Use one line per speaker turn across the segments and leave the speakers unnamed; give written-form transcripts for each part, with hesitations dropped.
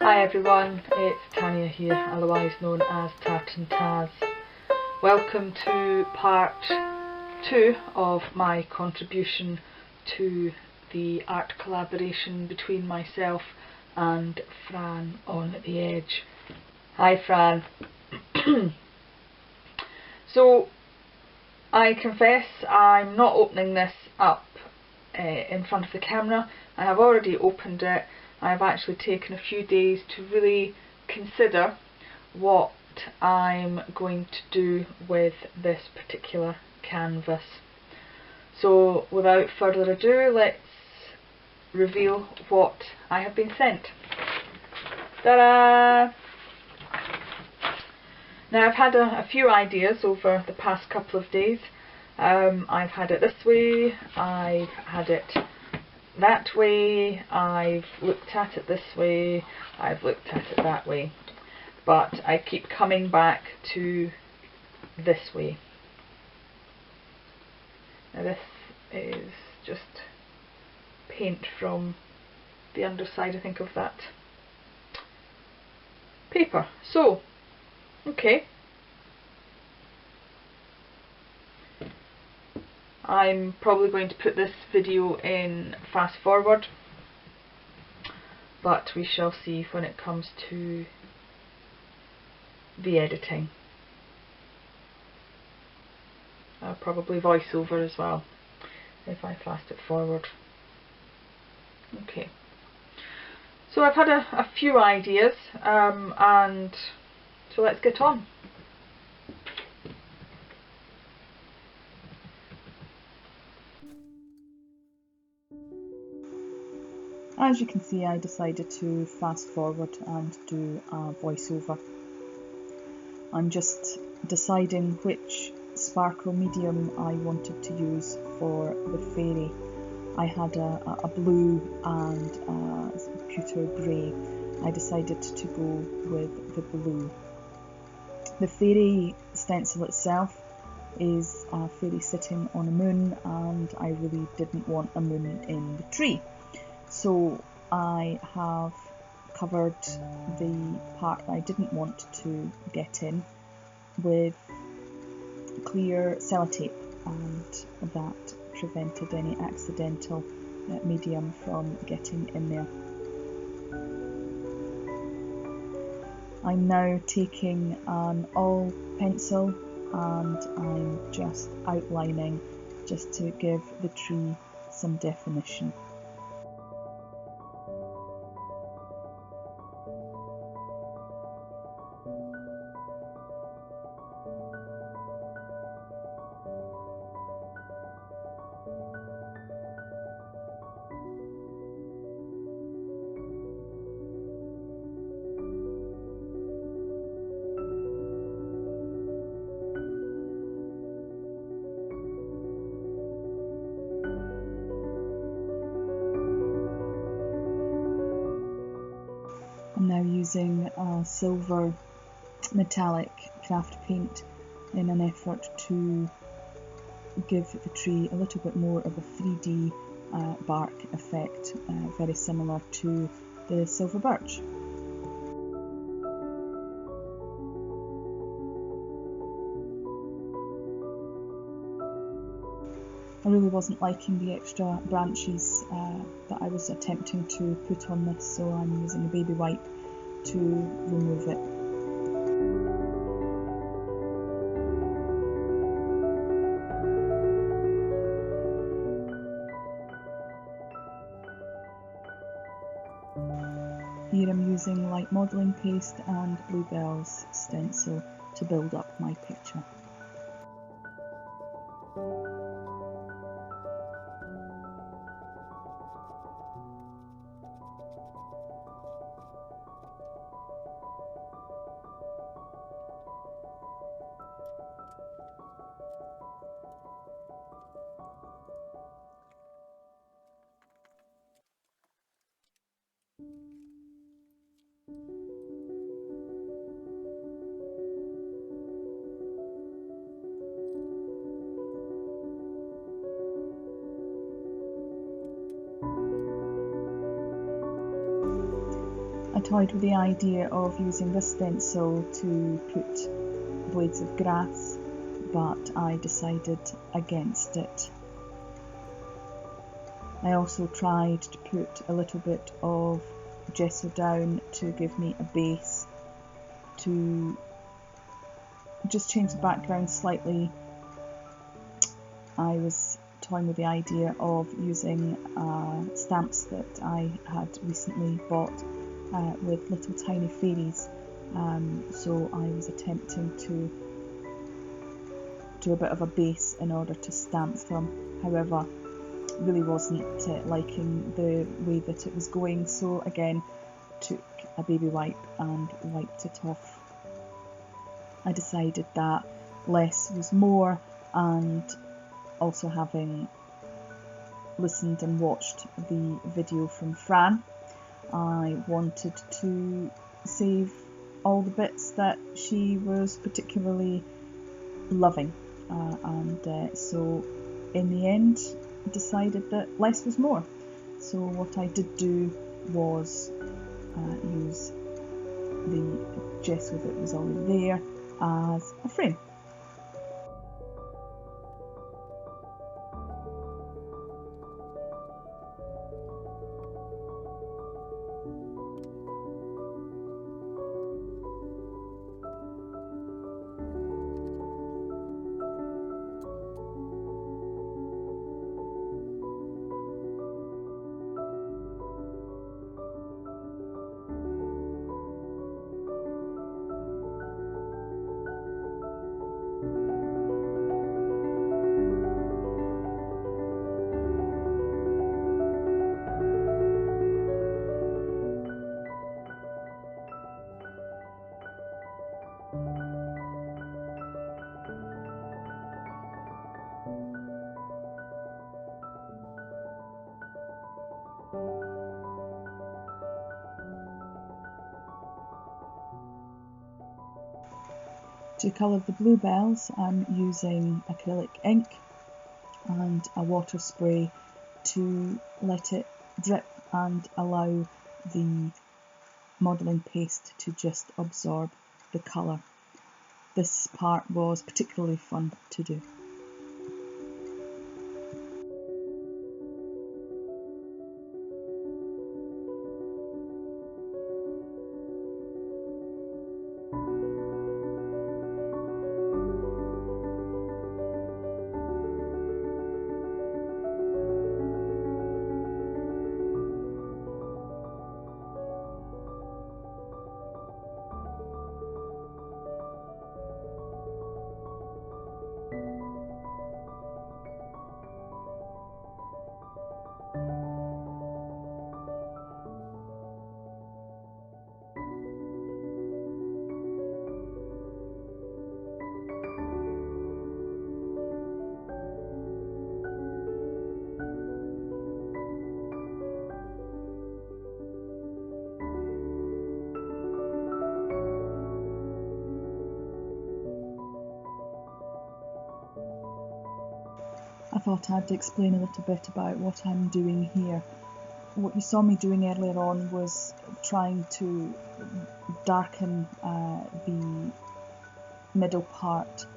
Hi everyone, it's Tanya here, otherwise known as Tartan Taz. Welcome to part 2 of my contribution to the art collaboration between myself and Fran on the Edge. Hi Fran. So I confess I'm not opening this up in front of the camera. I have already opened it. I've actually taken a few days to really consider what I'm going to do with this particular canvas. So without further ado, let's reveal what I have been sent. Ta-da! Now I've had a few ideas over the past couple of days. I've had it this way, I've had it that way, I've looked at it this way, I've looked at it that way, but I keep coming back to this way. Now this is just paint from the underside, I think, of that paper. So, okay. I'm probably going to put this video in fast forward, but we shall see when it comes to the editing. I'll probably voice over as well if I fast it forward. Okay, so I've had a few ideas, and so let's get on. As you can see, I decided to fast forward and do a voiceover. I'm just deciding which sparkle medium I wanted to use for the fairy. I had a blue and a pewter grey. I decided to go with the blue. The fairy stencil itself is a fairy sitting on a moon, and I really didn't want a moon in the tree. So I have covered the part I didn't want to get in with clear sellotape, and that prevented any accidental medium from getting in there. I'm now taking an all pencil and I'm just outlining, just to give the tree some definition. I'm now using a silver metallic craft paint in an effort to give the tree a little bit more of a 3D bark effect, very similar to the silver birch. I really wasn't liking the extra branches that I was attempting to put on this, so I'm using a baby wipe to remove it. Here I'm using light modelling paste and Bluebell's stencil to build up my picture. toyed with the idea of using this stencil to put blades of grass, but I decided against it. I also tried to put a little bit of gesso down to give me a base, to just change the background slightly. I was toying with the idea of using stamps that I had recently bought with little tiny fairies, so I was attempting to do a bit of a base in order to stamp from. However, really wasn't liking the way that it was going, so again took a baby wipe and wiped it off. I decided that less was more, and also having listened and watched the video from Fran, I wanted to save all the bits that she was particularly loving, and so in the end decided that less was more. So what I did do was use the gesso that was already there as a frame. To colour the bluebells, I'm using acrylic ink and a water spray to let it drip and allow the modelling paste to just absorb the colour. This part was particularly fun to do. I thought I'd explain a little bit about what I'm doing here. What you saw me doing earlier on was trying to darken the middle part,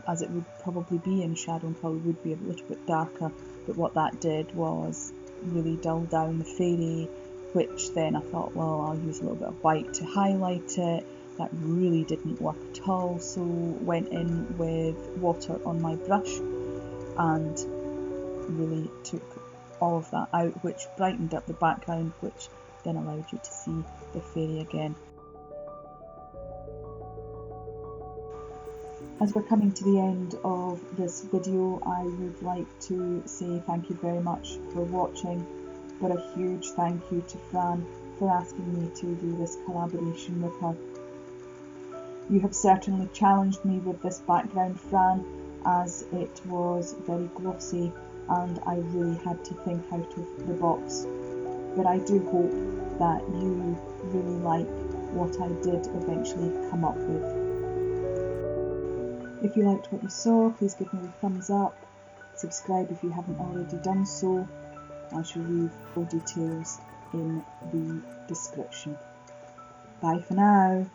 as it would probably be in shadow and probably would be a little bit darker, but what that did was really dull down the fairy, which then I thought, well, I'll use a little bit of white to highlight it. That really didn't work at all, so went in with water on my brush and really took all of that out, which brightened up the background, which then allowed you to see the fairy again. As we're coming to the end of this video, I would like to say thank you very much for watching, but a huge thank you to Fran for asking me to do this collaboration with her. You have certainly challenged me with this background, Fran, as it was very glossy and I really had to think out of the box. But I do hope that you really like what I did eventually come up with. If you liked what you saw, please give me a thumbs up, subscribe if you haven't already done so. I shall leave all details in the description. Bye for now.